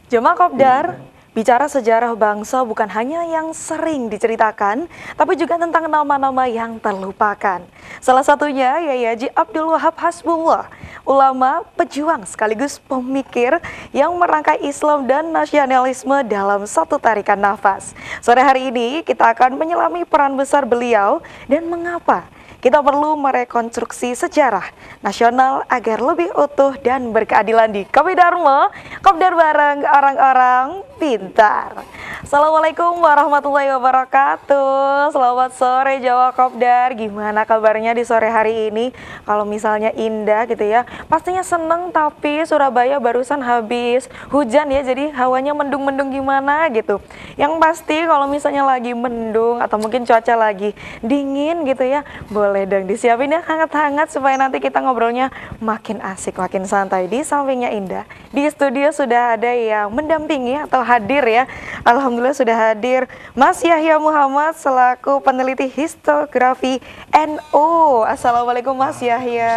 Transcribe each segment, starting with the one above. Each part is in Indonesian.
Jemaah Kopdar, bicara sejarah bangsa bukan hanya yang sering diceritakan, tapi juga tentang nama-nama yang terlupakan. Salah satunya Yai Haji Abdul Wahab Hasbullah, ulama, pejuang sekaligus pemikir yang merangkai Islam dan nasionalisme dalam satu tarikan nafas. Sore hari ini kita akan menyelami peran besar beliau dan mengapa kita perlu merekonstruksi sejarah nasional agar lebih utuh dan berkeadilan di Kopi Dharma, Kopdar bareng orang-orang pintar. Assalamualaikum warahmatullahi wabarakatuh. Selamat sore Jawa Kopdar. Gimana kabarnya di sore hari ini? Kalau misalnya indah gitu ya, pastinya seneng, tapi Surabaya barusan habis hujan ya, jadi hawanya mendung-mendung gimana gitu. Yang pasti kalau misalnya lagi mendung atau mungkin cuaca lagi dingin gitu ya, boleh dong disiapin ya hangat-hangat supaya nanti kita ngobrolnya makin asik, makin santai. Di sampingnya Indah, di studio sudah ada yang mendampingi atau hadir ya. Alhamdulillah sudah hadir Mas Yahya Muhammad selaku peneliti historiografi NU. Assalamualaikum Mas Yahya.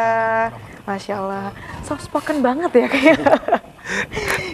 Masya Allah, soft spoken banget ya kayaknya.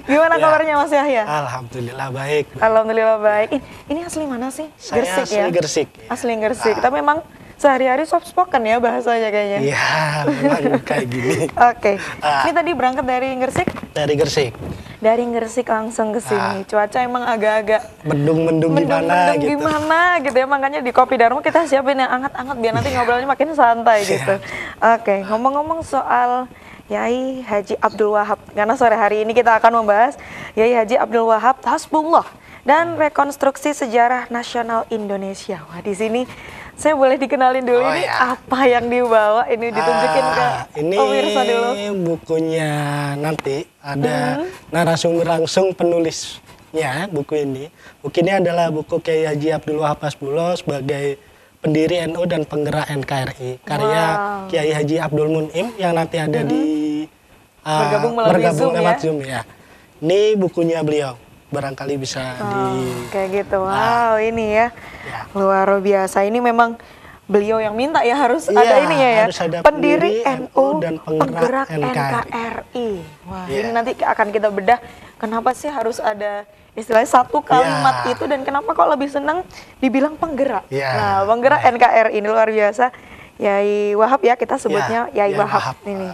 Gimana kabarnya Mas Yahya? Alhamdulillah baik. Alhamdulillah baik. Ini asli mana sih? Saya Gresik asli ya? Gresik. Asli Gresik. Tapi memang sehari-hari soft spoken ya bahasanya kayaknya. Iya, memang kayak gini. Oke. Ini tadi berangkat dari Gresik? Dari Gresik. Dari Gresik langsung ke sini. Cuaca emang agak-agak Mendung-mendung gimana gitu. Gimana gitu ya. Makanya di Kopi Dharma kita siapin yang anget-anget biar nanti ngobrolnya makin santai gitu. Oke, ngomong-ngomong soal Yai Haji Abdul Wahab, karena sore hari ini kita akan membahas Yai Haji Abdul Wahab Hasbullah dan rekonstruksi sejarah nasional Indonesia. Wah, di sini saya boleh dikenalin dulu ini apa yang dibawa, ini ditunjukin ke pemirsa dulu. Ini bukunya, nanti ada narasumber langsung penulisnya buku ini. Buku ini adalah buku Kiai Haji Abdul Wahab Hasbullah sebagai pendiri NU dan penggerak NKRI, karya Kiai Haji Abdul Mun'im yang nanti ada di bergabung lewat Zoom ya. Ini bukunya beliau, barangkali bisa kayak gitu. Wow, ini ya luar biasa. Ini memang beliau yang minta ya, harus ada ininya ya, harus ada pendiri NU dan penggerak NKRI. Wah, ini nanti akan kita bedah kenapa sih harus ada istilahnya satu kalimat itu dan kenapa kok lebih senang dibilang penggerak. Nah, penggerak NKRI ini luar biasa. Yai Wahab ya, kita sebutnya Yai Wahab ini.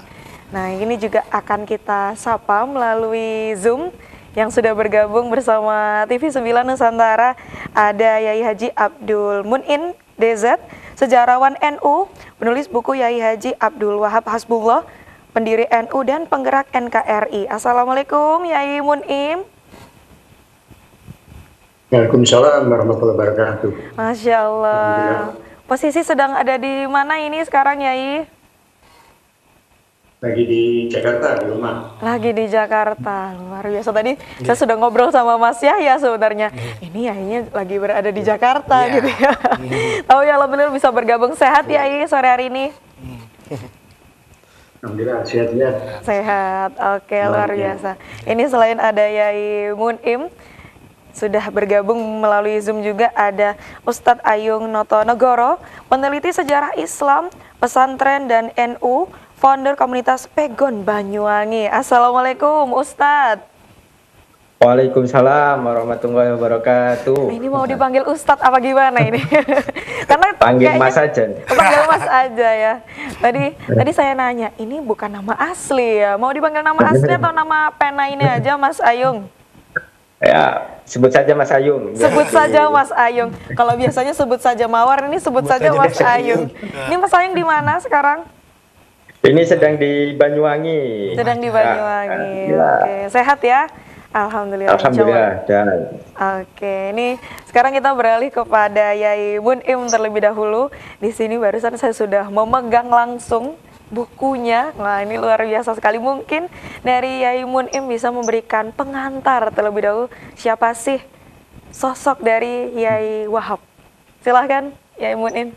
Nah, ini juga akan kita sapa melalui Zoom yang sudah bergabung bersama TV 9 Nusantara. Ada Yai Haji Abdul Mun'in DZ, sejarawan NU, penulis buku Yai Haji Abdul Wahab Hasbullah, pendiri NU dan penggerak NKRI. Assalamualaikum Yai Mun'im. Waalaikumsalam warahmatullahi wabarakatuh. Masya Allah. Posisi sedang ada di mana ini sekarang Yai? Lagi di Jakarta, di rumah. Lagi di Jakarta, luar biasa. Tadi saya sudah ngobrol sama Mas Yahya sebenarnya. Ini Yainya lagi berada di Jakarta gitu ya. Tahu ya, alhamdulillah bisa bergabung. Sehat Yai sore hari ini? Alhamdulillah, sehat ya. Sehat, oke, luar biasa. Ini selain ada Yai Mun'im, sudah bergabung melalui Zoom juga ada Ustadz Ayung Notonegoro, peneliti sejarah Islam, pesantren dan NU, founder komunitas Pegon Banyuwangi. Assalamualaikum Ustadz. Waalaikumsalam warahmatullahi wabarakatuh. Ini mau dipanggil Ustadz apa gimana ini? Karena panggil Mas aja. Panggil Mas aja ya. Tadi saya nanya, ini bukan nama asli ya? Mau dipanggil nama asli atau nama pena ini aja Mas Ayung? Ya, sebut saja Mas Ayung. Sebut saja Mas Ayung. Kalau biasanya sebut saja Mawar, ini sebut saja Mas Ayung. Ini Mas Ayung di mana sekarang? Ini sedang di Banyuwangi. Sedang di Banyuwangi. Oke, sehat ya? Alhamdulillah. Alhamdulillah. Oke, ini sekarang kita beralih kepada Yai Mun'im terlebih dahulu. Di sini barusan saya sudah memegang langsung bukunya. Nah, ini luar biasa sekali. Mungkin dari Yai Mun'im bisa memberikan pengantar terlebih dahulu, siapa sih sosok dari Yai Wahab? Silahkan Yai Mun'im.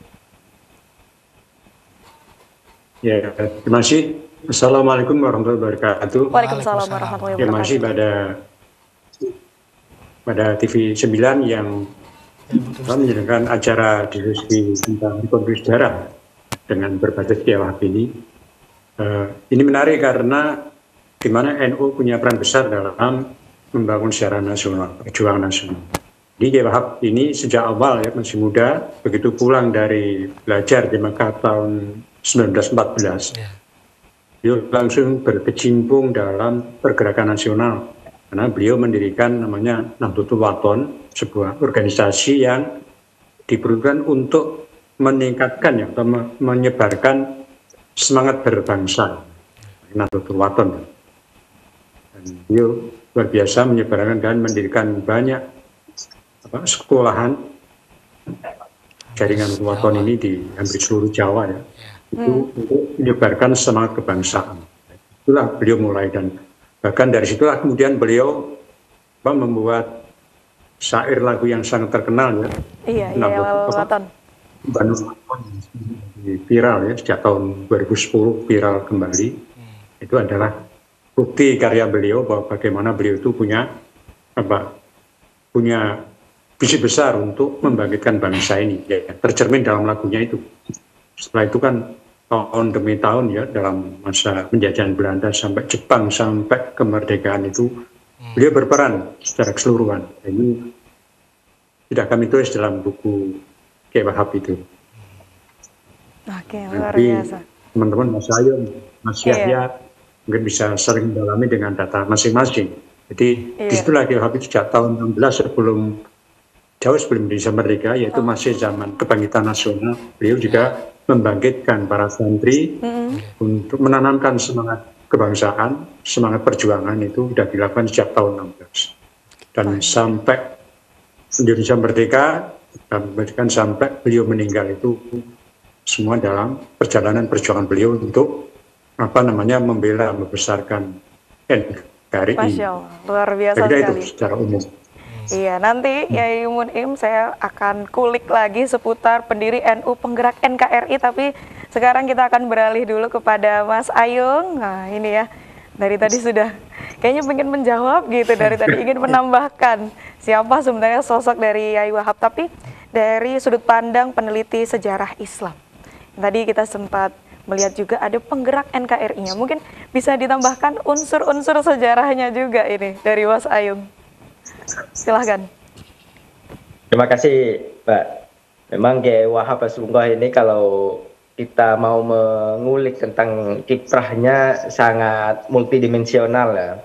Ya, terima kasih. Assalamualaikum warahmatullahi wabarakatuh. Waalaikumsalam warahmatullahi wabarakatuh. Terima kasih pada TV 9 yang menjalankan acara diskusi tentang rekonstruksi sejarah dengan berbasis Kiai Wahab ini. Ini menarik karena di mana NU punya peran besar dalam membangun sejarah nasional, perjuangan nasional. Jadi Kiai Wahab ini sejak awal ya masih muda, begitu pulang dari belajar di Mekah tahun 1914, beliau langsung berkecimpung dalam pergerakan nasional karena beliau mendirikan namanya Nahdlatul Wathon, sebuah organisasi yang diperlukan untuk meningkatkan ya, atau menyebarkan semangat berbangsa, Nahdlatul Wathon. Dan beliau luar biasa menyebarkan dan mendirikan banyak sekolahan jaringan Wathon ini di hampir seluruh Jawa ya, itu untuk menyebarkan semangat kebangsaan. Itulah beliau mulai, dan bahkan dari situlah kemudian beliau membuat syair lagu yang sangat terkenal ya. Iya, Wathon. Bandung viral ya sejak tahun 2010 viral kembali. Itu adalah bukti karya beliau bahwa bagaimana beliau itu punya visi besar untuk membangkitkan bangsa ini, ya, tercermin dalam lagunya itu. Setelah itu kan tahun demi tahun ya, dalam masa penjajahan Belanda sampai Jepang sampai kemerdekaan itu beliau berperan secara keseluruhan. Ini tidak kami tulis dalam buku Kiai Wahab itu. Oke, luar biasa. Teman-teman Mas Ayu, Mas Yahya mungkin bisa sering mendalami dengan data masing-masing. Jadi disitulah Kiai Wahab itu sejak tahun 16 jauh sebelum Indonesia merdeka, yaitu masih zaman kebangkitan nasional, beliau juga membangkitkan para santri untuk menanamkan semangat kebangsaan, semangat perjuangan itu sudah dilakukan sejak tahun 16. Dan sampai Indonesia merdeka, dan bahkan sampai beliau meninggal itu semua dalam perjalanan perjuangan beliau untuk membela, membesarkan NKRI. Masya Allah, luar biasa sekali. Itu secara umum. Iya, nanti Yai Mun'im saya akan kulik lagi seputar pendiri NU, penggerak NKRI, tapi sekarang kita akan beralih dulu kepada Mas Ayung. Nah ini ya, dari tadi sudah kayaknya pengen menjawab gitu, dari tadi ingin menambahkan siapa sebenarnya sosok dari Yai Wahab, tapi dari sudut pandang peneliti sejarah Islam. Tadi kita sempat melihat juga ada penggerak NKRI-nya, mungkin bisa ditambahkan unsur-unsur sejarahnya juga ini dari Mas Ayung. Silahkan. Terima kasih, Mbak. Memang Kiai Wahab Hasbullah ini kalau kita mau mengulik tentang kiprahnya sangat multidimensional ya.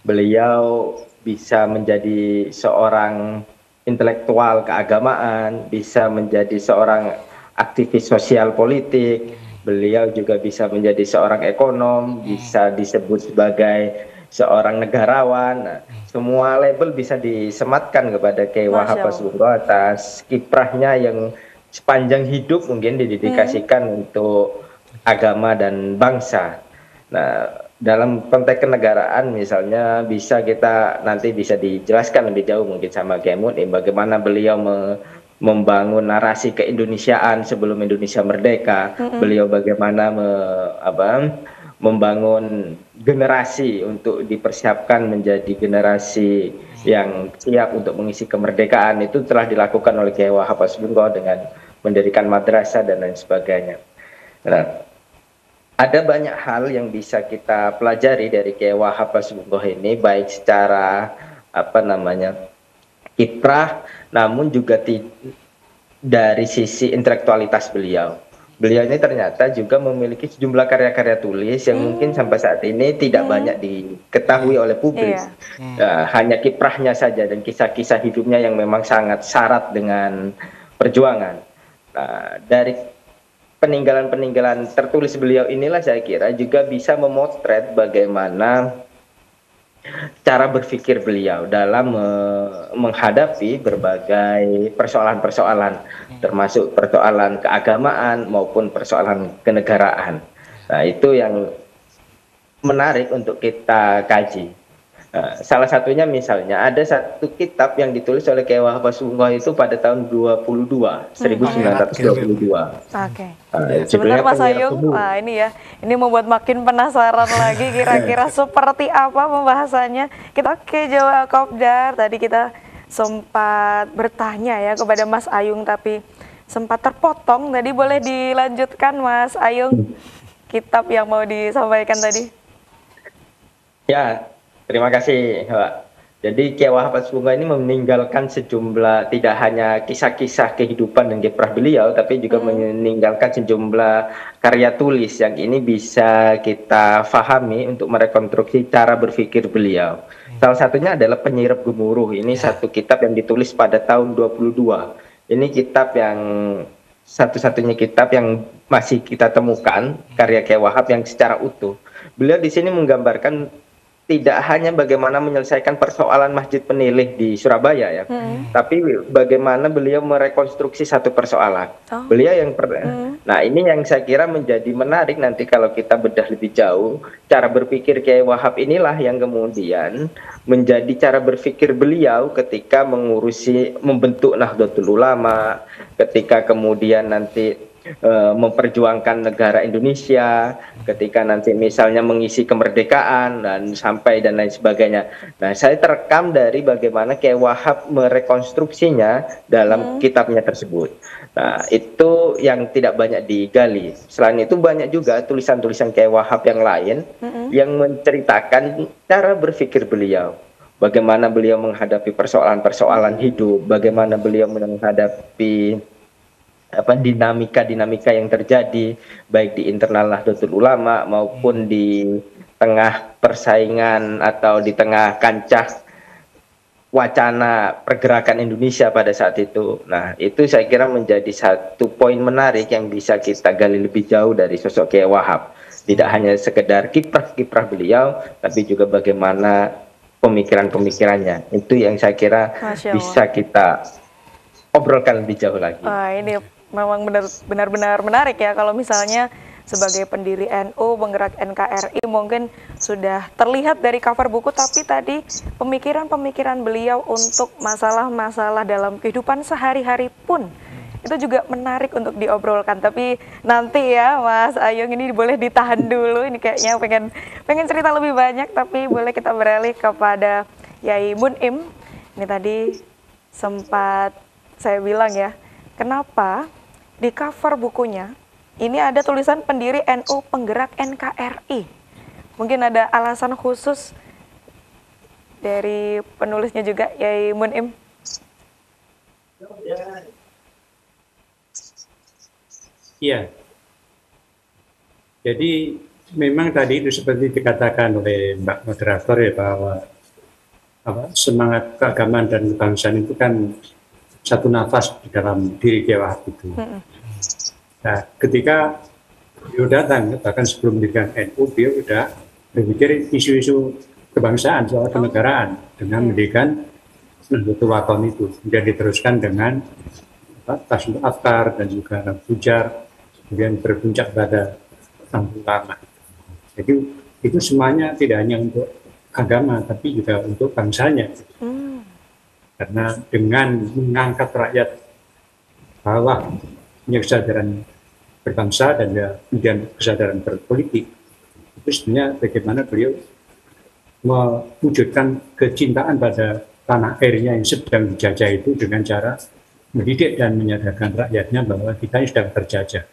Beliau bisa menjadi seorang intelektual keagamaan, bisa menjadi seorang aktivis sosial politik, beliau juga bisa menjadi seorang ekonom, bisa disebut sebagai seorang negarawan. Nah, semua label bisa disematkan kepada Kiai Wahab Hasbullah atas kiprahnya yang sepanjang hidup mungkin didedikasikan untuk agama dan bangsa. Nah, dalam konteks kenegaraan misalnya kita nanti bisa dijelaskan lebih jauh mungkin sama Kiai Mun'im bagaimana beliau membangun narasi keindonesiaan sebelum Indonesia merdeka. Beliau bagaimana membangun generasi untuk dipersiapkan menjadi generasi yang siap untuk mengisi kemerdekaan. Itu telah dilakukan oleh Kiai Wahab Hasbullah dengan mendirikan madrasah dan lain sebagainya. Nah, ada banyak hal yang bisa kita pelajari dari Kiai Wahab Hasbullah ini, baik secara kiprah, namun juga dari sisi intelektualitas beliau. Beliau ini ternyata juga memiliki sejumlah karya-karya tulis yang mungkin sampai saat ini tidak banyak diketahui oleh publik. Hanya kiprahnya saja dan kisah-kisah hidupnya yang memang sangat syarat dengan perjuangan. Nah, dari peninggalan-peninggalan tertulis beliau inilah saya kira juga bisa memotret bagaimana cara berpikir beliau dalam menghadapi berbagai persoalan-persoalan, termasuk persoalan keagamaan maupun persoalan kenegaraan. Nah, itu yang menarik untuk kita kaji. Salah satunya misalnya ada satu kitab yang ditulis oleh Kiai Wahab Hasbullah itu pada tahun 1922. Oke. Sebentar Mas Ayung, ini membuat makin penasaran lagi kira-kira seperti apa pembahasannya. Kita ke Jawa Kopdar, tadi kita sempat bertanya ya kepada Mas Ayung tapi sempat terpotong. Tadi boleh dilanjutkan Mas Ayung kitab yang mau disampaikan tadi. Ya. Terima kasih, Pak. Jadi Kiai Wahab Hasbullah ini meninggalkan sejumlah, tidak hanya kisah-kisah kehidupan dan kiprah beliau, tapi juga meninggalkan sejumlah karya tulis yang ini bisa kita fahami untuk merekonstruksi cara berpikir beliau. Salah satunya adalah Penyirap Gemuruh. Ini satu kitab yang ditulis pada tahun 22. Ini kitab yang satu-satunya kitab yang masih kita temukan karya Kiai Wahab yang secara utuh. Beliau di sini menggambarkan tidak hanya bagaimana menyelesaikan persoalan Masjid Penilih di Surabaya ya, tapi bagaimana beliau merekonstruksi satu persoalan. Beliau yang Nah, ini yang saya kira menjadi menarik nanti kalau kita bedah lebih jauh. Cara berpikir Kiai Wahab inilah yang kemudian menjadi cara berpikir beliau ketika membentuk Nahdlatul Ulama, ketika kemudian nanti memperjuangkan negara Indonesia, ketika nanti misalnya mengisi kemerdekaan dan sampai dan lain sebagainya. Nah, saya terekam dari bagaimana Kiai Wahab merekonstruksinya dalam kitabnya tersebut. Nah, itu yang tidak banyak digali. Selain itu banyak juga tulisan-tulisan Kiai Wahab yang lain yang menceritakan cara berpikir beliau. Bagaimana beliau menghadapi persoalan-persoalan hidup, bagaimana beliau menghadapi dinamika-dinamika yang terjadi baik di internal Nahdlatul Ulama maupun di tengah persaingan atau di tengah kancah wacana pergerakan Indonesia pada saat itu. Nah, itu saya kira menjadi satu poin menarik yang bisa kita gali lebih jauh dari sosok Kiai Wahab. Tidak hanya sekedar kiprah-kiprah beliau, tapi juga bagaimana pemikiran-pemikirannya. Itu yang saya kira bisa kita obrolkan lebih jauh lagi. Ini memang benar-benar menarik ya, kalau misalnya sebagai pendiri NU, penggerak NKRI mungkin sudah terlihat dari cover buku, tapi tadi pemikiran-pemikiran beliau untuk masalah-masalah dalam kehidupan sehari-hari pun itu juga menarik untuk diobrolkan. Tapi nanti ya Mas Ayung, ini boleh ditahan dulu, ini kayaknya pengen cerita lebih banyak, tapi boleh kita beralih kepada Yai Munim. Ini tadi sempat saya bilang ya, kenapa di cover bukunya ini ada tulisan pendiri NU, penggerak NKRI. Mungkin ada alasan khusus dari penulisnya juga, Yai Munim. Iya. Jadi memang tadi itu seperti dikatakan oleh Mbak Moderator ya, bahwa semangat keagamaan dan kebangsaan itu kan satu nafas di dalam diri Kiai Wahab itu. Nah, ketika beliau datang, bahkan sebelum mendirikan NU, beliau sudah berpikir isu-isu kebangsaan, soal kenegaraan, dengan mendirikan Nahdlatul Wathon itu. Kemudian diteruskan dengan Tasawuf Afkar dan juga Fujar, kemudian berpuncak pada Nahdlatul Ulama. Jadi itu semuanya tidak hanya untuk agama, tapi juga untuk bangsanya. Karena dengan mengangkat rakyat bawah punya kesadaran berbangsa dan kemudian kesadaran berpolitik, itu sebenarnya bagaimana beliau mewujudkan kecintaan pada tanah airnya yang sedang dijajah itu dengan cara mendidik dan menyadarkan rakyatnya bahwa kita ini sedang terjajah.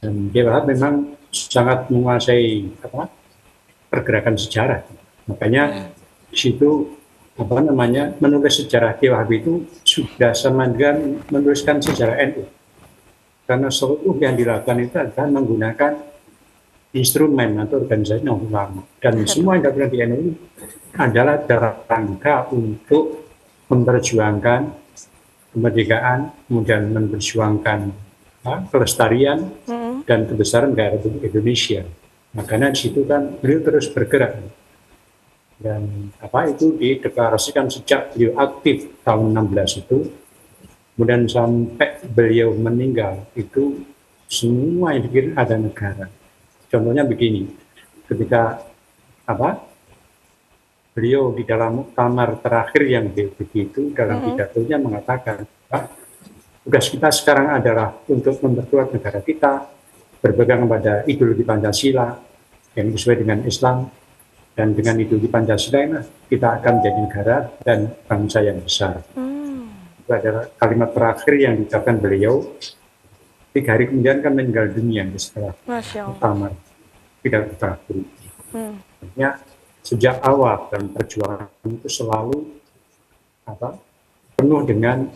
Dan Kiai Wahab memang sangat menguasai pergerakan sejarah. Makanya di situ menulis sejarah Kiai Wahab itu sudah sama dengan menuliskan sejarah NU. Karena seluruh yang dilakukan itu adalah menggunakan instrumen atau organisasi yang ulama. Dan semua yang dilakukan di NU adalah dalam rangka untuk memperjuangkan kemerdekaan, kemudian memperjuangkan kelestarian dan kebesaran negara Indonesia. Makanya di situ kan beliau terus bergerak. Dan itu dideklarasikan sejak beliau aktif tahun 16 itu, kemudian sampai beliau meninggal itu semua yang dipikir ada negara. Contohnya begini, ketika beliau di dalam muktamar terakhir yang begitu dalam pidatonya mengatakan, tugas kita sekarang adalah untuk memperkuat negara kita, berpegang pada ideologi Pancasila yang sesuai dengan Islam, dan dengan ideologi Pancasila ini kita akan menjadi negara dan bangsa yang besar. Itu adalah kalimat terakhir yang diucapkan beliau. 3 hari kemudian kan meninggal dunia setelah muktamar pidato terakhir. Artinya sejak awal dalam perjuangan itu selalu penuh dengan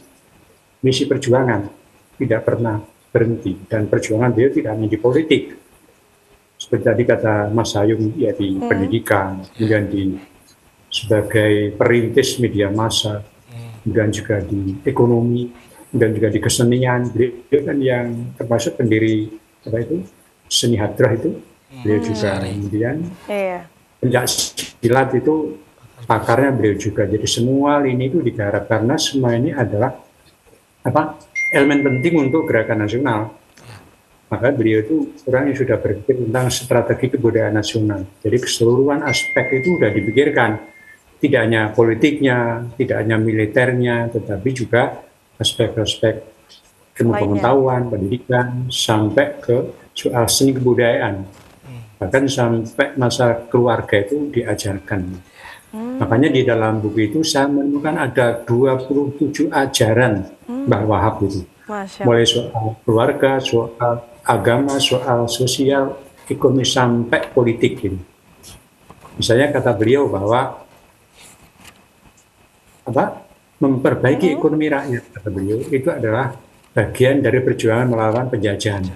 misi perjuangan, tidak pernah berhenti, dan perjuangan beliau tidak hanya di politik, seperti tadi kata Mas Hayung, ya di pendidikan, kemudian di sebagai perintis media massa, kemudian juga di ekonomi, dan juga di kesenian. Beliau kan yang termasuk pendiri seni hadrah itu, beliau juga kemudian pencak silat itu pakarnya beliau juga. Jadi semua lini itu digarap karena semua ini adalah elemen penting untuk gerakan nasional. Maka beliau itu orang yang sudah berpikir tentang strategi kebudayaan nasional. Jadi keseluruhan aspek itu sudah dipikirkan. Tidak hanya politiknya, tidak hanya militernya, tetapi juga aspek-aspek ilmu pengetahuan, pendidikan, sampai ke soal seni kebudayaan. Bahkan sampai masa keluarga itu diajarkan. Makanya di dalam buku itu saya menemukan ada 27 ajaran Mbah Wahab itu. Mulai soal keluarga, soal agama, soal sosial, ekonomi, sampai politik ini. Misalnya kata beliau bahwa memperbaiki ekonomi rakyat, kata beliau, itu adalah bagian dari perjuangan melawan penjajahan.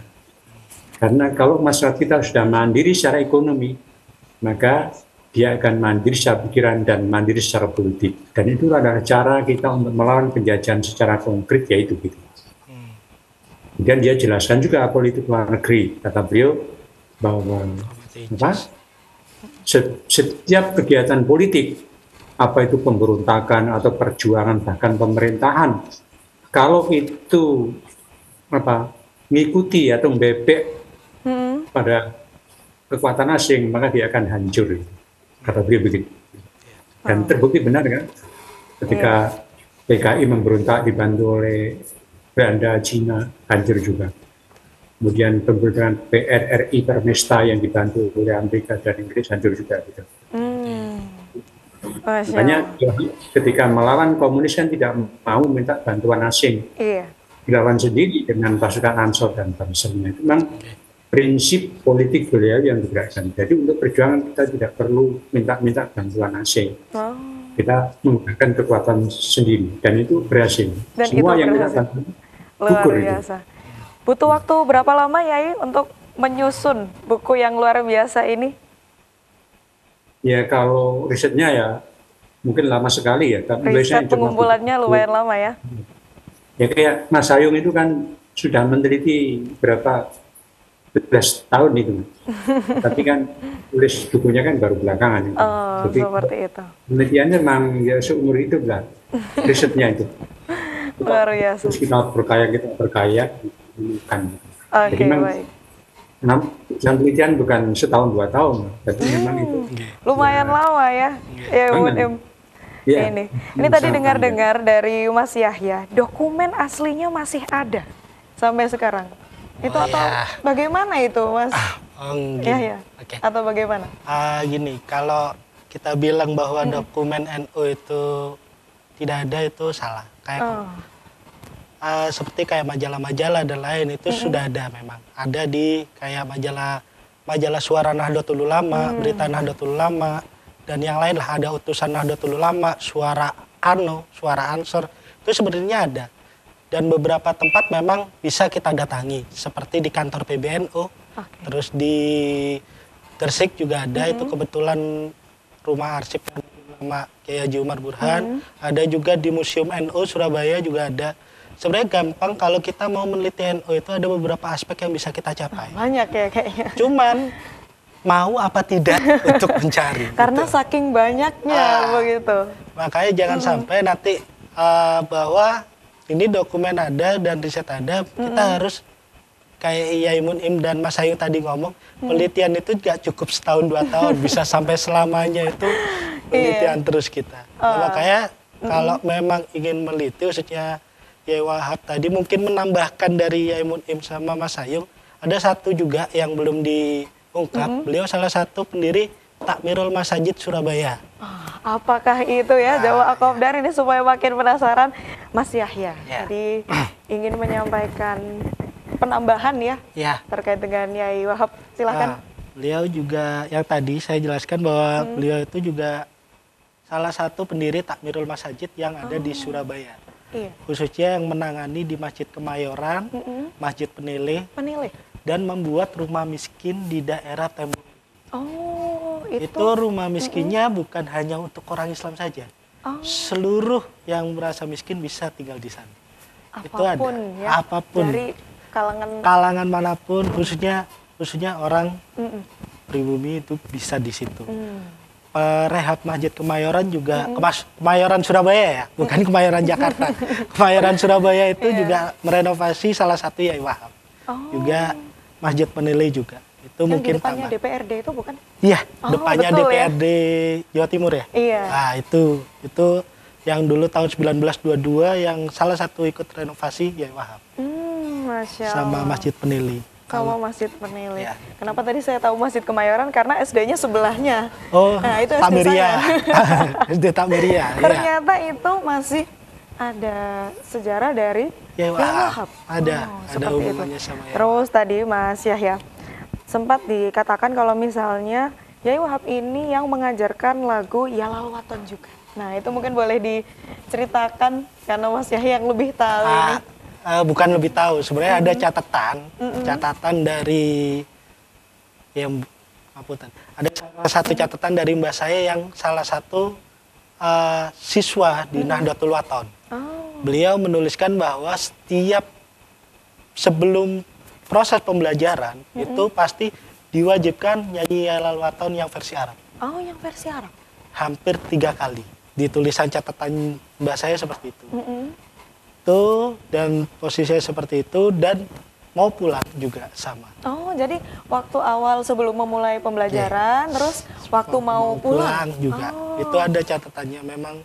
Karena kalau masyarakat kita sudah mandiri secara ekonomi, maka dia akan mandiri secara pikiran dan mandiri secara politik. Dan itu adalah cara kita untuk melawan penjajahan secara konkret, yaitu gitu. Kemudian dia jelaskan juga politik luar negeri. Kata beliau bahwa setiap kegiatan politik, apa itu pemberontakan atau perjuangan bahkan pemerintahan, kalau itu mengikuti atau membebek pada kekuatan asing, maka dia akan hancur. Kata beliau begitu. Dan terbukti benar kan, ketika PKI memberontak dibantu oleh Belanda, Cina, hancur juga. Kemudian pemberontakan PRRI Permesta yang dibantu oleh Amerika dan Inggris hancur juga. Gitu. Makanya ketika melawan komunis kan tidak mau minta bantuan asing. Dilawan sendiri dengan pasukan Ansor dan bangsa-nya. Itu memang prinsip politik beliau yang digerakkan. Jadi untuk perjuangan kita tidak perlu minta bantuan asing. Kita menggunakan kekuatan sendiri dan itu berhasil. Dan semua itu yang berhasil. kita bantu Luar biasa. Butuh waktu berapa lama Yai untuk menyusun buku yang luar biasa ini? Ya kalau risetnya ya mungkin lama sekali ya. Riset pengumpulannya lumayan lama ya? Ya kayak Mas Hayung itu kan sudah meneliti berapa belas tahun itu. Tapi kan tulis bukunya kan baru belakangan. Jadi, seperti itu. Penelitiannya memang ya seumur hidup lah risetnya itu. Luar biasa. Terus kita berkaya kan. Jadi memang penelitian bukan setahun 2 tahun, tapi memang itu lumayan lama ya. Ya, ini tadi dengar-dengar dari Mas Yahya, dokumen aslinya masih ada sampai sekarang. Itu atau bagaimana itu, Mas? Yahya. Atau bagaimana? Gini, kalau kita bilang bahwa dokumen NU itu tidak ada, itu salah. Kayak seperti kayak majalah-majalah dan lain itu sudah ada memang. Ada di kayak majalah Suara Nahdlatul Ulama, Berita Nahdlatul Ulama, dan yang lain lah, ada Utusan Nahdlatul Ulama, Suara ANO, Suara Ansor, itu sebenarnya ada. Dan beberapa tempat memang bisa kita datangi, seperti di kantor PBNU, terus di Gresik juga ada, itu kebetulan rumah arsip Ulama Kiai Haji Umar Burhan, ada juga di Museum NU Surabaya juga ada. Sebenarnya gampang kalau kita mau meneliti NU, itu ada beberapa aspek yang bisa kita capai. Banyak ya kayaknya. Cuman mau apa tidak untuk mencari. Karena gitu. Saking banyaknya begitu. Makanya jangan sampai nanti bahwa ini dokumen ada dan riset ada, kita harus kayak Yai Mun'im dan Mas Hayung tadi ngomong, penelitian itu gak cukup setahun 2 tahun, bisa sampai selamanya itu penelitian terus kita. Nah, makanya kalau memang ingin meneliti, khususnya Yai Wahab tadi mungkin menambahkan dari Yai Mun'im sama Mas Hayung, ada satu juga yang belum diungkap. Beliau salah satu pendiri Takmirul Masajid Surabaya. Apakah itu ya Jawa Akobdar ini, supaya makin penasaran Mas Yahya. Jadi ingin menyampaikan penambahan ya terkait dengan Yai Wahab, silakan. beliau juga yang tadi saya jelaskan bahwa beliau itu juga salah satu pendiri Takmirul Masajid yang ada di Surabaya. Iya. Khususnya yang menangani di Masjid Kemayoran, Masjid Penilih, dan membuat rumah miskin di daerah Tembok. Oh, Itu rumah miskinnya bukan hanya untuk orang Islam saja. Seluruh yang merasa miskin bisa tinggal di sana. Itu ada. Ya, apapun. dari kalangan manapun, khususnya orang pribumi itu bisa di situ. Rehab Masjid Kemayoran juga, Kemayoran Surabaya ya, bukan Kemayoran Jakarta. Kemayoran Surabaya itu juga merenovasi salah satu Yai Wahab. Juga Masjid Penilih juga. Itu yang mungkin di depannya tambah. DPRD itu bukan? Iya, depannya betul, DPRD Jawa Timur ya. Iya. Nah, itu yang dulu tahun 1922 yang salah satu ikut renovasi Yai Wahab. Masya Allah. Sama Masjid Penilih. Sama Masjid Penilih. Ya. Kenapa tadi saya tahu Masjid Kemayoran? Karena SD-nya sebelahnya. Oh, nah, itu SD Tamiria. saya. SD Tamiria. Ternyata itu masih ada sejarah dari Yai Wahab. Ada seperti hubungannya itu. sama Yai. Terus tadi Mas Yahya sempat dikatakan kalau misalnya Yai Wahab ini yang mengajarkan lagu Yalal Waton juga. Nah, itu mungkin boleh diceritakan karena Mas Yahya yang lebih tahu ini. Bukan lebih tahu, sebenarnya ada catatan dari yang ada salah satu catatan dari mbak saya yang salah satu siswa di Nahdlatul Wathon. Beliau menuliskan bahwa sebelum proses pembelajaran itu pasti diwajibkan nyanyi Yalal Wathon yang versi Arab. Oh, yang versi Arab. Hampir 3 kali di tulisan catatan mbak saya seperti itu. Itu dan posisinya seperti itu dan mau pulang juga sama. Oh, jadi waktu awal sebelum memulai pembelajaran, terus waktu mau pulang juga. Itu ada catatannya. Memang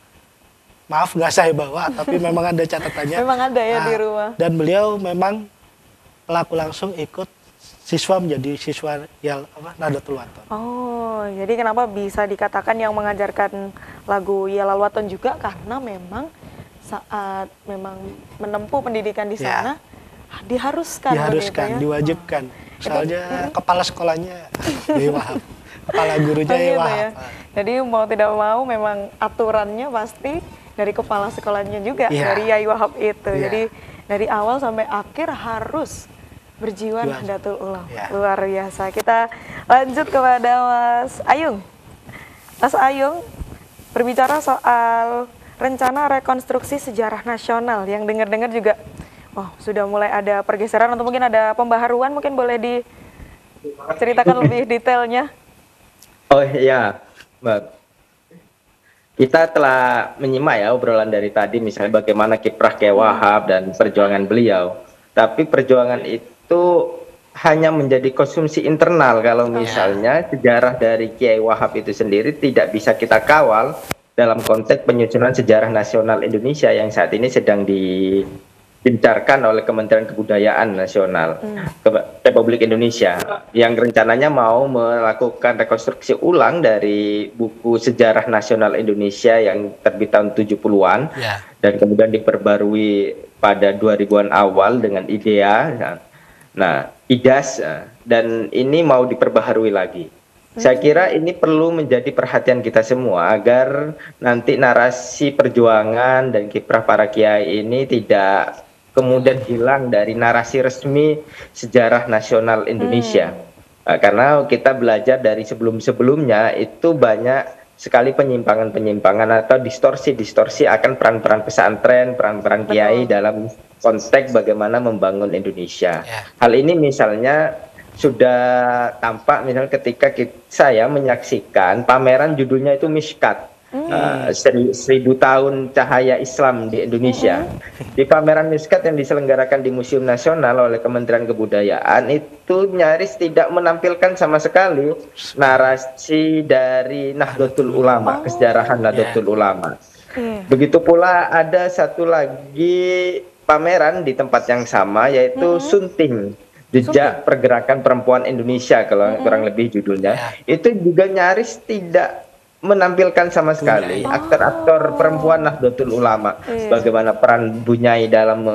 maaf nggak saya bawa, tapi memang ada catatannya. Memang ada ya di rumah. Dan beliau memang pelaku langsung ikut siswa menjadi siswa Nahdlatul Wathon. Oh, jadi kenapa bisa dikatakan yang mengajarkan lagu Yalal Wathon juga karena memang saat memang menempuh pendidikan di sana diharuskan begitu ya? Diwajibkan. Soalnya kepala sekolahnya Yai Wahab, kepala gurunya Yai Wahab. Ya? Jadi mau tidak mau memang aturannya pasti dari kepala sekolahnya juga, dari Yai Wahab itu. Jadi dari awal sampai akhir harus berjiwa Nahdlatul Ulama. Luar biasa. Kita lanjut kepada Mas Ayung. Mas Ayung berbicara soal rencana rekonstruksi sejarah nasional yang dengar-dengar juga sudah mulai ada pergeseran atau mungkin ada pembaharuan, mungkin boleh diceritakan lebih detailnya. Oh iya, Mbak. Kita telah menyimak ya obrolan dari tadi misalnya bagaimana kiprah Kiai Wahab dan perjuangan beliau. Tapi perjuangan itu hanya menjadi konsumsi internal kalau misalnya sejarah dari Kiai Wahab itu sendiri tidak bisa kita kawal dalam konteks penyusunan sejarah nasional Indonesia yang saat ini sedang digencarkan oleh Kementerian Kebudayaan Nasional Republik Indonesia yang rencananya mau melakukan rekonstruksi ulang dari buku Sejarah Nasional Indonesia yang terbit tahun 70-an dan kemudian diperbarui pada 2000-an awal dengan IDEA. Nah, IDAS dan ini mau diperbaharui lagi. Saya kira ini perlu menjadi perhatian kita semua agar nanti narasi perjuangan dan kiprah para kiai ini tidak kemudian hilang dari narasi resmi sejarah nasional Indonesia. Karena kita belajar dari sebelum-sebelumnya itu banyak sekali penyimpangan-penyimpangan atau distorsi-distorsi akan peran-peran pesantren, peran-peran kiai dalam konteks bagaimana membangun Indonesia. Hal ini misalnya sudah tampak misalnya ketika saya menyaksikan pameran judulnya itu Mishkat, 1000 tahun cahaya Islam di Indonesia. Di pameran Mishkat yang diselenggarakan di Museum Nasional oleh Kementerian Kebudayaan itu nyaris tidak menampilkan sama sekali narasi dari Nahdlatul Ulama, kesejarahan Nahdlatul Ulama. Begitu pula ada satu lagi pameran di tempat yang sama yaitu Sunting, Jejak Pergerakan Perempuan Indonesia, kalau kurang lebih judulnya. Itu juga nyaris tidak menampilkan sama sekali aktor-aktor perempuan Nahdlatul Ulama. Bagaimana peran Bu Nyai dalam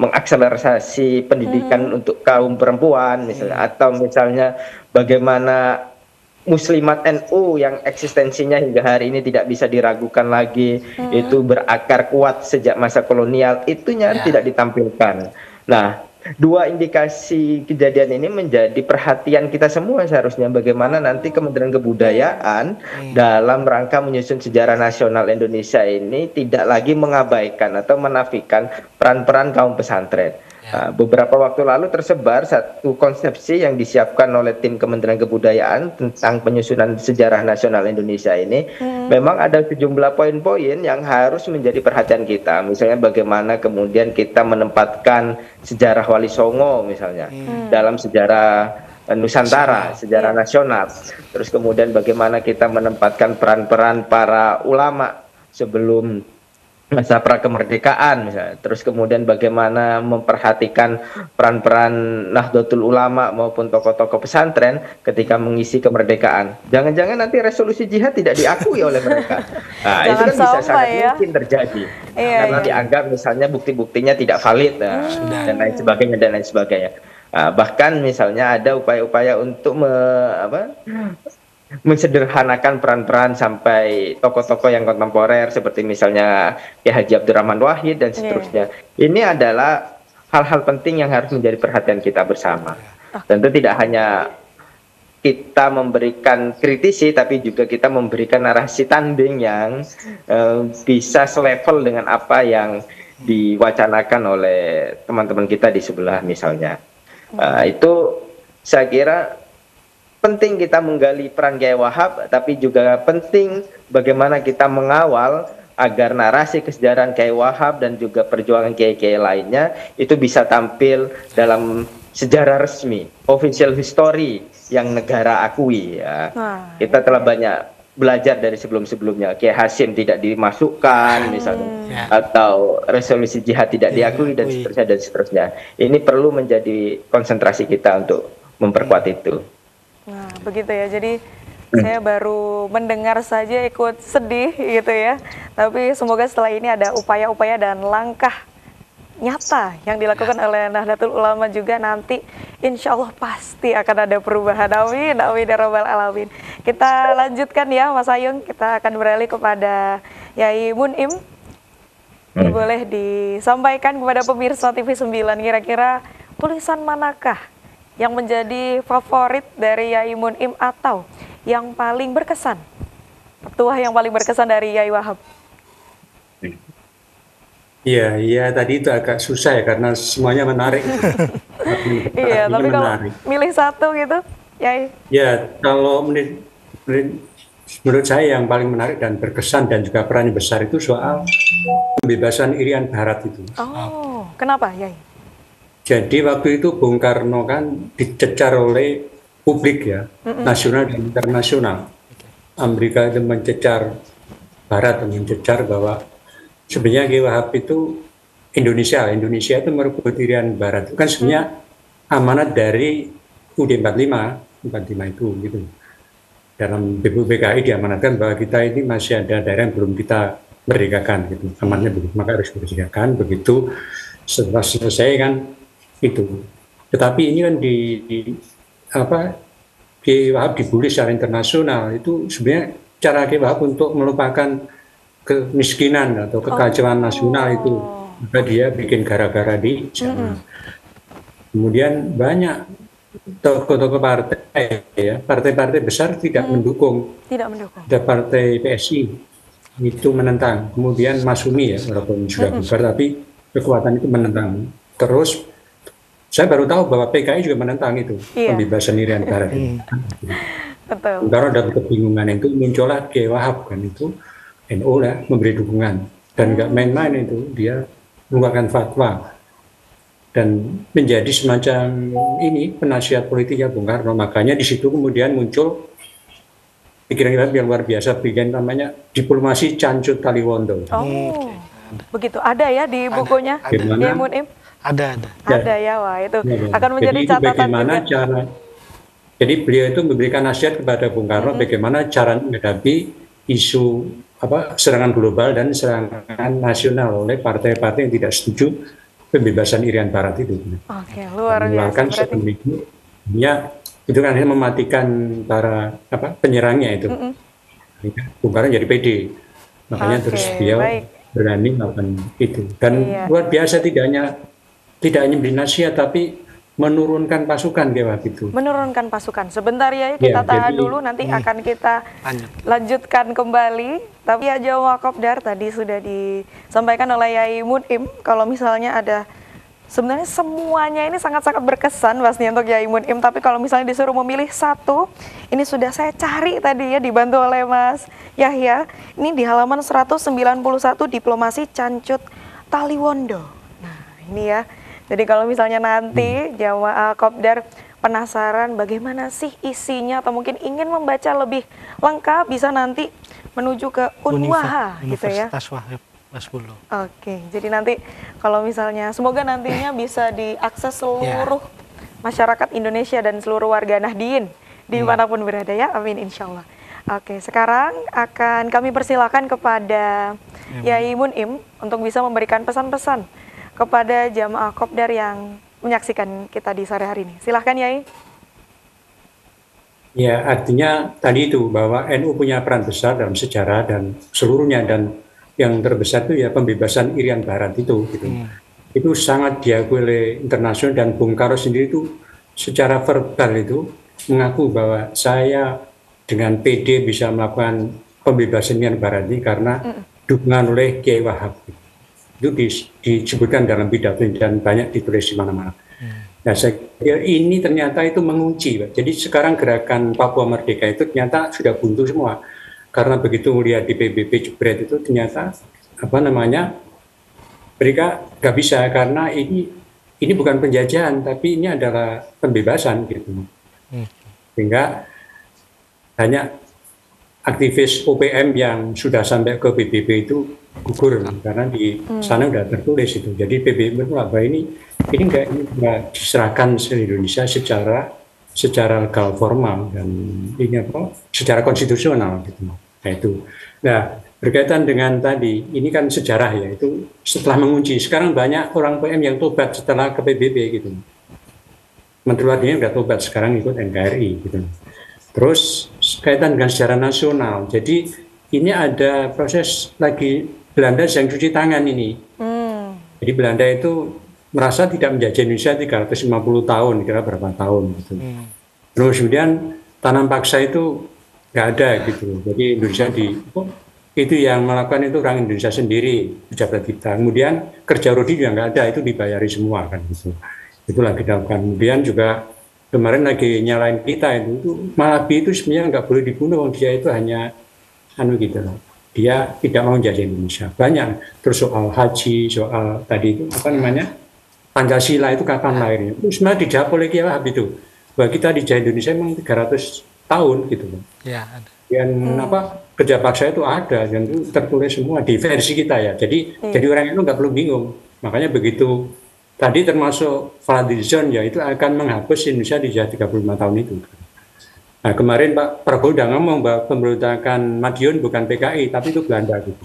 mengakselerasi pendidikan untuk kaum perempuan misalnya, atau misalnya bagaimana Muslimat NU yang eksistensinya hingga hari ini tidak bisa diragukan lagi, itu berakar kuat sejak masa kolonial, itu nyaris tidak ditampilkan. Nah, dua indikasi kejadian ini menjadi perhatian kita semua seharusnya, bagaimana nanti Kementerian Kebudayaan dalam rangka menyusun sejarah nasional Indonesia ini tidak lagi mengabaikan atau menafikan peran-peran kaum pesantren. Nah, beberapa waktu lalu tersebar satu konsepsi yang disiapkan oleh tim Kementerian Kebudayaan tentang penyusunan sejarah nasional Indonesia ini. Memang ada sejumlah poin-poin yang harus menjadi perhatian kita. Misalnya bagaimana kemudian kita menempatkan sejarah Wali Songo misalnya dalam sejarah Nusantara, sejarah nasional. Terus kemudian bagaimana kita menempatkan peran-peran para ulama sebelum masa prakemerdekaan misalnya. Terus kemudian bagaimana memperhatikan peran-peran Nahdlatul Ulama maupun tokoh-tokoh pesantren ketika mengisi kemerdekaan. Jangan-jangan nanti resolusi jihad tidak diakui oleh mereka. Nah, itu kan bisa sangat mungkin terjadi. Karena dianggap misalnya bukti-buktinya tidak valid dan lain sebagainya dan lain sebagainya. Nah, bahkan misalnya ada upaya-upaya untuk mensederhanakan peran-peran sampai tokoh-tokoh yang kontemporer seperti misalnya Kiai Haji Abdurrahman Wahid dan seterusnya. Ini adalah hal-hal penting yang harus menjadi perhatian kita bersama. Tentu tidak hanya kita memberikan kritisi, tapi juga kita memberikan narasi tanding yang bisa selevel dengan apa yang diwacanakan oleh teman-teman kita di sebelah misalnya. Itu saya kira penting kita menggali peran Kiai Wahab, tapi juga penting bagaimana kita mengawal agar narasi kesejarahan Kiai Wahab dan juga perjuangan kiai-kiai lainnya itu bisa tampil dalam sejarah resmi, official history yang negara akui. Ya. Kita telah banyak belajar dari sebelum-sebelumnya. Kiai Hasyim tidak dimasukkan misalnya, atau resolusi jihad tidak diakui dan seterusnya dan seterusnya. Ini perlu menjadi konsentrasi kita untuk memperkuat itu. Nah, begitu ya. Jadi saya baru mendengar saja ikut sedih gitu ya. Tapi semoga setelah ini ada upaya-upaya dan langkah nyata yang dilakukan oleh Nahdlatul Ulama juga nanti insya Allah pasti akan ada perubahan. Amin, amin ya rabbal alamin. Kita lanjutkan ya Mas Ayung, kita akan beralih kepada Yai Mun'im. Boleh disampaikan kepada pemirsa TV 9 kira-kira tulisan manakah yang menjadi favorit dari Yai Mun'im atau yang paling berkesan? Petuah yang paling berkesan dari Yai Wahab. Iya, tadi itu agak susah ya karena semuanya menarik. Iya, tapi kalau milih satu gitu, Yai? Ya, kalau menurut saya yang paling menarik dan berkesan dan juga perannya besar itu soal pembebasan Irian Barat itu. Oh, kenapa, Yai? Jadi waktu itu Bung Karno kan dicecar oleh publik ya, nasional dan internasional. Amerika itu mencecar Barat, mencecar bahwa sebenarnya Kiai Wahab itu Indonesia itu merebut Irian Barat. Itu kan sebenarnya amanat dari UUD 45 itu gitu. Dalam BPUPKI diamanatkan bahwa kita ini masih ada daerah yang belum kita merdekakan gitu. Amanatnya begitu, maka harus dimerdekakan. Begitu setelah selesai kan itu. Tetapi ini kan Kiai Wahab dibully secara internasional. Itu sebenarnya cara Kiai Wahab untuk melupakan kemiskinan atau kekacauan nasional itu. Maka dia bikin gara-gara di sana. Kemudian banyak tokoh-tokoh partai ya, partai-partai besar tidak mendukung. Ada partai PSI itu menentang. Kemudian Masumi ya, walaupun sudah bubar tapi kekuatan itu menentang. Terus saya baru tahu bahwa PKI juga menentang itu, pembebasan Irian Barat. Betul. Karena dalam kebingungan itu muncullah Kiai Wahab kan itu NU lah memberi dukungan dan nggak main-main itu, dia mengeluarkan fatwa dan menjadi semacam ini penasihat politiknya Bung Karno. Makanya di situ kemudian muncul pikiran yang luar biasa, bikin namanya diplomasi Cancut Taliwondo. Oh, begitu. Ada ya di bukunya Yai Mun'im? Ada ya, wah itu akan menjadi catatan bagaimana juga. Cara, jadi beliau itu memberikan nasihat kepada Bung Karno bagaimana cara menghadapi isu serangan global dan serangan nasional oleh partai-partai yang tidak setuju pembebasan Irian Barat itu. Oke, luar biasa Mengeluarkan berarti. sistem itu kan akhirnya mematikan para penyerangnya itu. Bung Karno jadi PD, makanya Oke, terus beliau baik. berani melakukan itu. Dan Iya. luar biasa tidak hanya beri nasihat tapi menurunkan pasukan dia waktu itu. Menurunkan pasukan. Sebentar ya, kita Ya, tahan jadi- dulu, nanti akan kita lanjutkan kembali. Tapi ya Jawa Kopdar tadi sudah disampaikan oleh Yai Mun'im, kalau misalnya ada, sebenarnya semuanya ini sangat-sangat berkesan pastinya untuk Yai Mun'im, tapi kalau misalnya disuruh memilih satu, ini sudah saya cari tadi ya, dibantu oleh Mas Yahya. Ini di halaman 191 Diplomasi Cancut Taliwondo. Nah, ini ya. Jadi kalau misalnya nanti Jawa Kopdar penasaran bagaimana sih isinya atau mungkin ingin membaca lebih lengkap, bisa nanti menuju ke Unwaha gitu ya. Universitas Wahab Hasbullah. Oke, jadi nanti kalau misalnya semoga nantinya bisa diakses seluruh masyarakat Indonesia dan seluruh warga Nahdien dimanapun berada ya, amin insyaallah. Oke, sekarang akan kami persilakan kepada Yai Mun'im untuk bisa memberikan pesan-pesan kepada jamaah Kopdar yang menyaksikan kita di sore hari ini. Silahkan Yai. Ya, artinya tadi itu bahwa NU punya peran besar dalam sejarah dan seluruhnya, dan yang terbesar itu ya pembebasan Irian Barat itu gitu. Itu sangat diakui oleh internasional, dan Bung Karno sendiri itu secara verbal itu mengaku bahwa saya dengan PD bisa melakukan pembebasan Irian Barat ini karena dukungan oleh Kiai Wahab. Itu disebutkan dalam pidato dan banyak ditulis di mana-mana. Nah, saya kira ini ternyata itu mengunci, Pak. Jadi sekarang gerakan Papua Merdeka itu ternyata sudah buntu semua. Karena begitu melihat di PBB Jebret itu ternyata mereka nggak bisa, karena ini bukan penjajahan tapi ini adalah pembebasan gitu. Sehingga banyak aktivis OPM yang sudah sampai ke PBB itu gugur karena di sana udah tertulis itu. Jadi PBB bahwa ini nggak diserahkan se Indonesia secara legal formal dan secara konstitusional gitu. Nah itu. Nah, berkaitan dengan tadi, ini kan sejarah ya, itu setelah mengunci. Sekarang banyak orang PM yang tobat setelah ke PBB gitu. Menteri luar negeri udah tobat, sekarang ikut NKRI gitu. Terus kaitan dengan sejarah nasional. Jadi ini ada proses lagi Belanda yang cuci tangan ini. Jadi Belanda itu merasa tidak menjajah Indonesia 350 tahun, kira berapa tahun gitu. Terus kemudian tanam paksa itu nggak ada gitu. Jadi Indonesia itu yang melakukan itu orang Indonesia sendiri, pejabat kita. Kemudian kerja rodi juga nggak ada, itu dibayari semua kan gitu. Itu lagi dilakukan. Kemudian juga kemarin lagi nyalain kita itu Malabi itu sebenarnya nggak boleh dibunuh, dia itu hanya gitu loh. Dia tidak mau menjajah Indonesia. Banyak. Terus soal haji, soal tadi itu Pancasila itu kapan lahirnya? Itu sebenarnya dijawab oleh Kiai Wahab itu. Bahwa kita dijajah Indonesia memang 300 tahun gitu loh. Ya, ada. Dan kerja paksa itu ada dan itu tertulis semua di versi kita ya. Jadi orang itu nggak perlu bingung. Makanya begitu tadi termasuk Fadlizon ya, itu akan menghapus Indonesia dijajah 35 tahun itu. Nah, kemarin Pak Prabowo udah ngomong bahwa pemberontakan Madiun bukan PKI tapi itu Belanda gitu.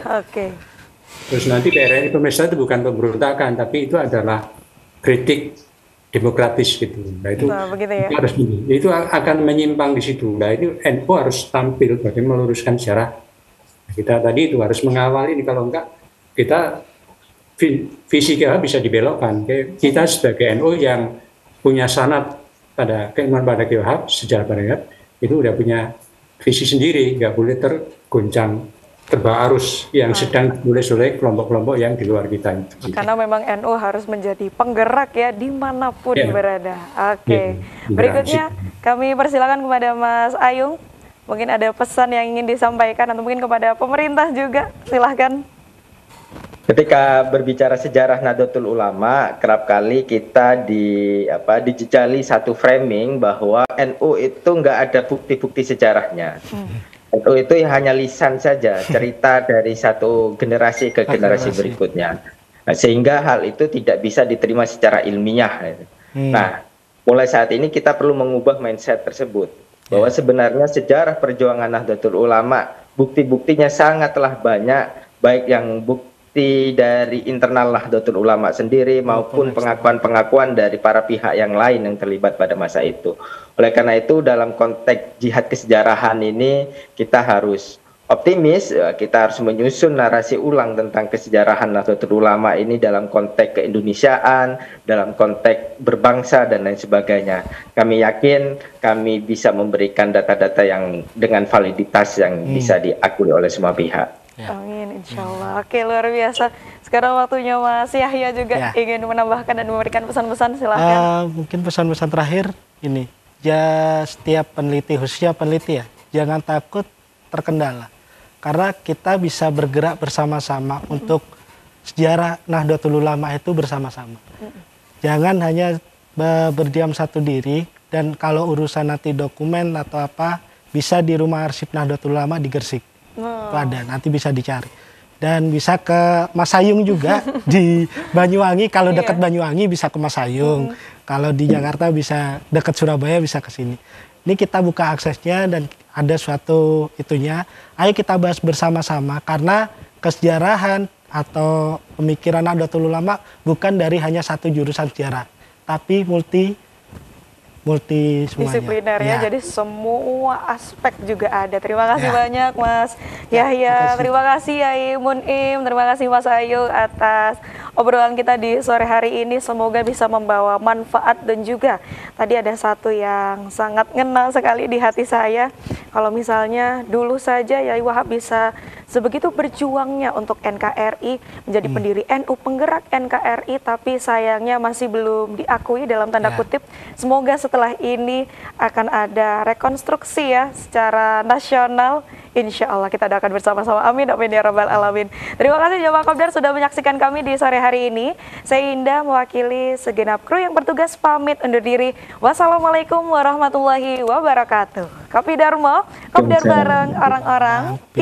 Oke. Terus nanti PRRI pemerintah itu bukan pemberontakan tapi itu adalah kritik demokratis gitu. Nah itu, begitu ya? Itu akan menyimpang di situ. Nah ini NU harus tampil bagaimana meluruskan sejarah. Kita tadi itu harus mengawal ini, kalau enggak kita visi kita bisa dibelokkan. Kita sebagai NU yang punya sanad pada keimanan pada Kiai Wahab, sejarah pada itu udah punya visi sendiri, nggak boleh tergoncang terbawa arus yang sedang ditulis oleh kelompok-kelompok yang di luar kita itu. Karena memang NU harus menjadi penggerak ya dimanapun berada. Oke. Berikutnya kami persilakan kepada Mas Ayung. Mungkin ada pesan yang ingin disampaikan atau mungkin kepada pemerintah juga. Silahkan. Ketika berbicara sejarah Nahdlatul Ulama, kerap kali kita dijejali satu framing bahwa NU itu nggak ada bukti-bukti sejarahnya. NU itu hanya lisan saja, cerita dari satu generasi ke generasi berikutnya. Nah, sehingga hal itu tidak bisa diterima secara ilmiah. Nah, mulai saat ini kita perlu mengubah mindset tersebut. Bahwa sebenarnya sejarah perjuangan Nahdlatul Ulama, bukti-buktinya sangatlah banyak, baik yang bukti dari internal Nahdlatul Ulama sendiri maupun pengakuan-pengakuan dari para pihak yang lain yang terlibat pada masa itu. Oleh karena itu dalam konteks jihad kesejarahan ini kita harus optimis, kita harus menyusun narasi ulang tentang kesejarahan Nahdlatul Ulama ini dalam konteks keindonesiaan, dalam konteks berbangsa dan lain sebagainya. Kami yakin kami bisa memberikan data-data yang dengan validitas yang bisa diakui oleh semua pihak. Amin, insya Allah. Oke, luar biasa. Sekarang waktunya Mas Yahya juga ingin menambahkan dan memberikan pesan-pesan, silahkan. Mungkin pesan-pesan terakhir ini, ya setiap peneliti, khususnya peneliti ya, jangan takut terkendala. Karena kita bisa bergerak bersama-sama untuk sejarah Nahdlatul Ulama itu bersama-sama. Jangan hanya berdiam satu diri, dan kalau urusan nanti dokumen atau apa, bisa di rumah arsip Nahdlatul Ulama di Gresik. Itu ada, nanti bisa dicari. Dan bisa ke Mas Sayung juga di Banyuwangi, kalau dekat Banyuwangi bisa ke Mas Sayung. Kalau di Jakarta bisa dekat Surabaya bisa ke sini. Ini kita buka aksesnya dan ada suatu itunya. Ayo kita bahas bersama-sama karena kesejarahan atau pemikiran Nahdlatul Ulama bukan dari hanya satu jurusan sejarah, tapi multi semuanya. Disipliner ya, jadi semua aspek juga ada. Terima kasih banyak Mas Yahya, terima kasih Yai Munim, terima kasih Mas Ayu atas obrolan kita di sore hari ini. Semoga bisa membawa manfaat dan juga tadi ada satu yang sangat ngena sekali di hati saya. Kalau misalnya dulu saja Yai Wahab bisa sebegitu berjuangnya untuk NKRI, menjadi pendiri NU, penggerak NKRI, tapi sayangnya masih belum diakui dalam tanda kutip. Semoga setelah ini akan ada rekonstruksi ya secara nasional. Insya Allah kita doakan bersama-sama. Amin, amin ya rabbal alamin. Terima kasih Jamaah Kopdar sudah menyaksikan kami di sore hari ini. Saya Indah mewakili segenap kru yang bertugas pamit undur diri. Wassalamualaikum warahmatullahi wabarakatuh. Kopi Dharma, Kopdar bareng orang-orang.